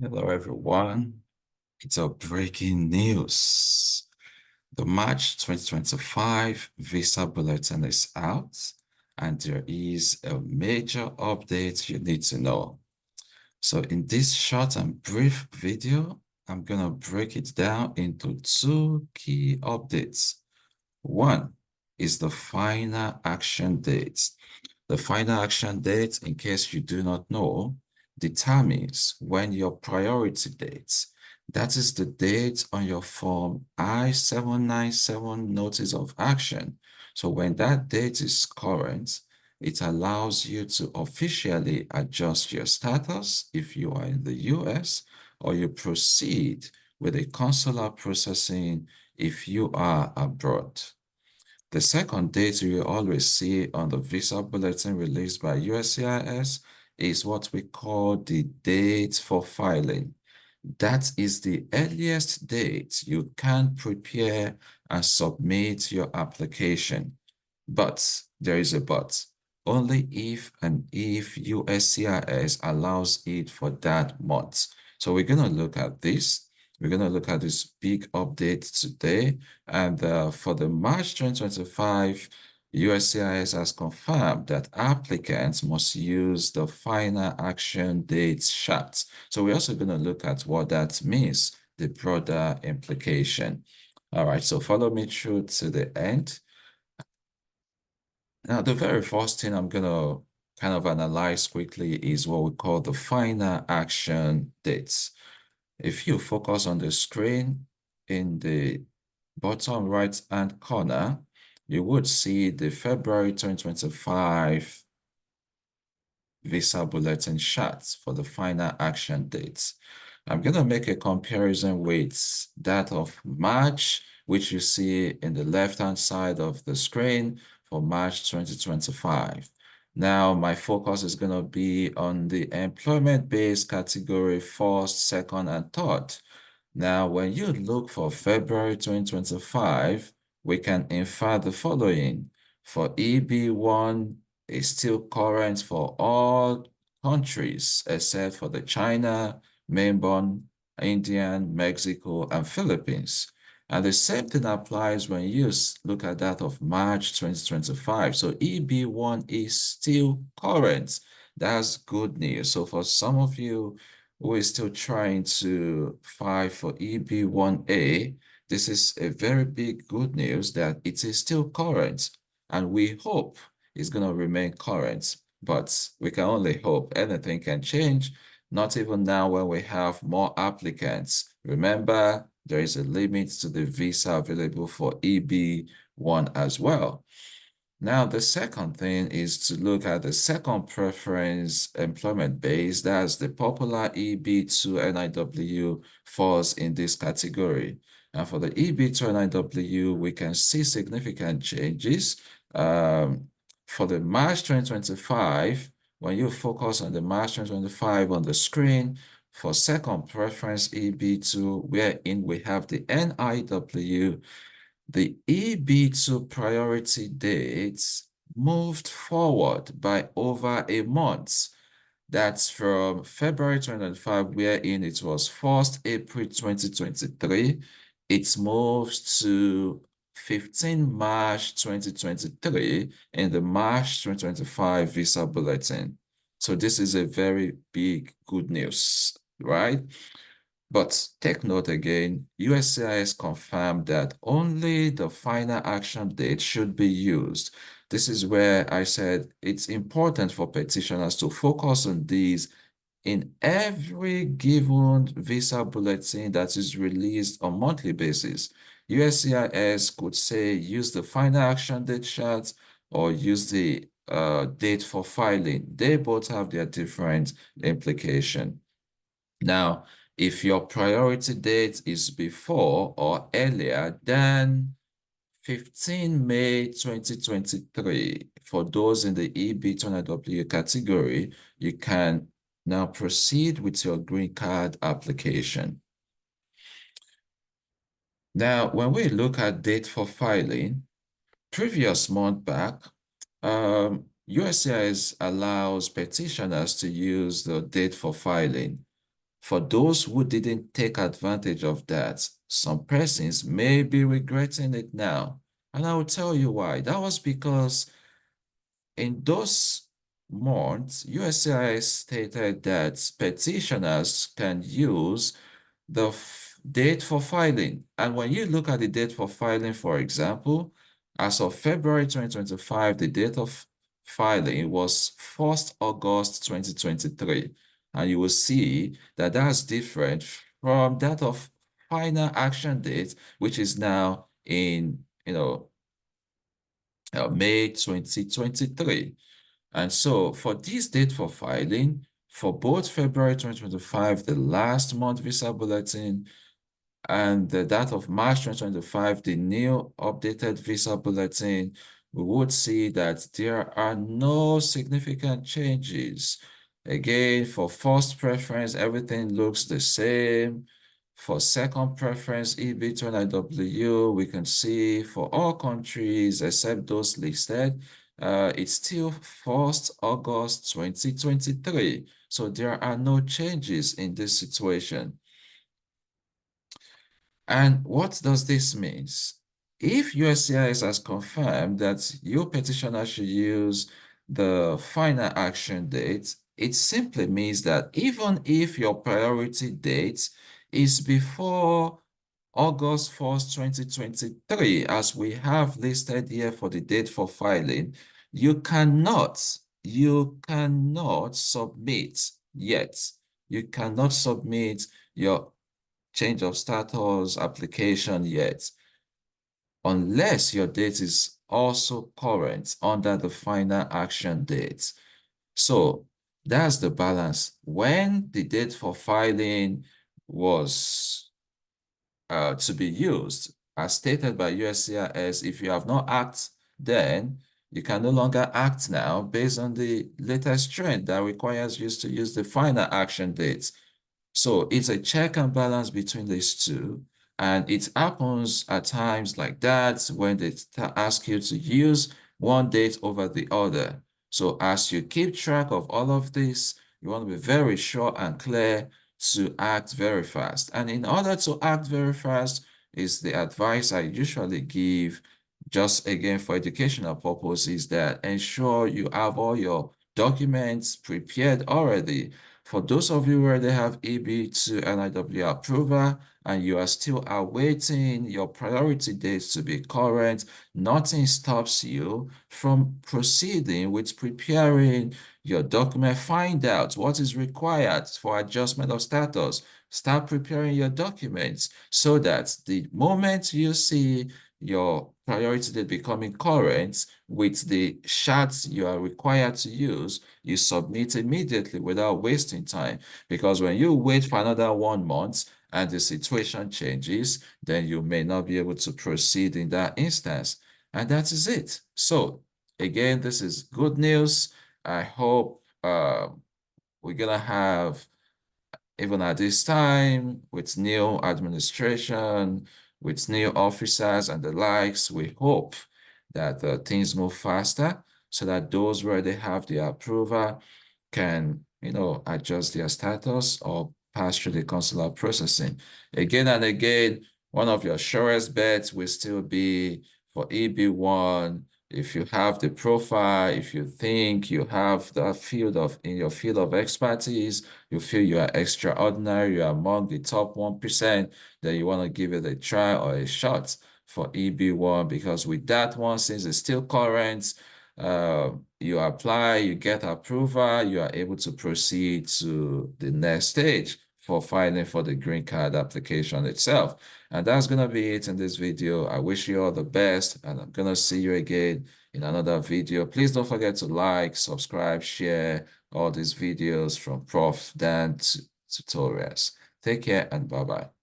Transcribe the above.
Hello, everyone. It's a breaking news. The March 2025 Visa Bulletin is out, and there is a major update you need to know. So in this short and brief video, I'm going to break it down into two key updates. One is the final action date. The final action date, in case you do not know, determines when your priority date, that is the date on your form I-797 notice of action. So when that date is current, it allows you to officially adjust your status if you are in the US, or you proceed with a consular processing if you are abroad. The second date you always see on the Visa Bulletin released by USCIS is what we call the date for filing. That is the earliest date you can prepare and submit your application. But there is a but. Only if and if USCIS allows it for that month. So we're going to look at this. We're going to look at this big update today. And for the March 2025, USCIS has confirmed that applicants must use the final action date chart. So we're also going to look at what that means, the broader implication. All right, so follow me through to the end. Now, the very first thing I'm going to kind of analyze quickly is what we call the final action dates. If you focus on the screen in the bottom right-hand corner, you would see the February 2025 Visa Bulletin charts for the final action dates. I'm going to make a comparison with that of March, which you see in the left-hand side of the screen for March 2025. Now, my focus is going to be on the employment-based category first, second, and third. Now, when you look for February 2025, we can infer the following. For EB1, is still current for all countries except for the China, mainland, Indian, Mexico, and Philippines. And the same thing applies when you look at that of March 2025. So EB1 is still current. That's good news. So for some of you who is still trying to file for EB1A, this is a very big good news that it is still current. And we hope is going to remain current, but we can only hope. Anything can change, not even now when we have more applicants. Remember, there is a limit to the visa available for EB1 as well. Now, the second thing is to look at the second preference employment base. That's the popular EB2 NIW falls in this category. And for the EB2 NIW, we can see significant changes. For the March 2025, when you focus on the March 2025 on the screen, for second preference EB2, wherein we have the NIW, the EB2 priority dates moved forward by over a month. That's from February 2025, wherein it was 1st April 2023. It's moved to 15 March 2023 in the March 2025 Visa Bulletin. So this is a very big good news, right? But take note again, USCIS confirmed that only the final action date should be used. This is where I said it's important for petitioners to focus on these in every given visa bulletin that is released on a monthly basis. USCIS could say use the final action date chart or use the date for filing. They both have their different implication. Now, if your priority date is before or earlier than 15 May 2023, for those in the EB2NW category, you can now proceed with your green card application. Now, when we look at date for filing, previous month back, USCIS allows petitioners to use the date for filing. For those who didn't take advantage of that, some persons may be regretting it now. And I will tell you why. That was because in those months, USCIS stated that petitioners can use the date for filing. And when you look at the date for filing, for example, as of February 2025, the date of filing was 1st August 2023. And you will see that that's different from that of final action date, which is now in, May 2023. And so for this date for filing, for both February 2025, the last month visa bulletin, and that of March 2025, the new updated visa bulletin, we would see that there are no significant changes. Again, for first preference, everything looks the same. For second preference, EB2NIW, we can see for all countries except those listed, it's still 1st August 2023. So there are no changes in this situation. And what does this mean? If USCIS has confirmed that your petitioner should use the final action date, it simply means that even if your priority date is before August 1st, 2023, as we have listed here for the date for filing, you cannot submit yet. You cannot submit your change of status application yet, unless your date is also current under the final action date. So that's the balance. When the date for filing was to be used, as stated by USCIS, if you have not acted then, you can no longer act now based on the latest trend that requires you to use the final action date. So it's a check and balance between these two. And it happens at times like that when they ask you to use one date over the other. So as you keep track of all of this, you want to be very sure and clear to act very fast. And in order to act very fast is the advice I usually give, just again for educational purposes, that ensure you have all your documents prepared already. For those of you where they have EB2NIW approval and you are still awaiting your priority dates to be current, nothing stops you from proceeding with preparing your document. Find out what is required for adjustment of status. Start preparing your documents so that the moment you see your priority date becoming current with the charts you are required to use, you submit immediately without wasting time. Because when you wait for another 1 month and the situation changes, then you may not be able to proceed in that instance. And that is it. So again, this is good news. I hope we're gonna have, even at this time, with new administration, with new officers and the likes, we hope that things move faster so that those where they have the approval can, adjust their status or pass through the consular processing. Again and again, one of your surest bets will still be for EB1. If you have the profile, if you think you have the in your field of expertise, you feel you are extraordinary, you are among the top 1%, then you want to give it a try or a shot for EB1, because with that one, since it's still current, you apply, you get approval, you are able to proceed to the next stage for filing for the green card application itself. And that's going to be it in this video. I wish you all the best, and I'm going to see you again in another video. Please don't forget to like, subscribe, share all these videos from Prof Dan Tutorials. Take care and bye-bye.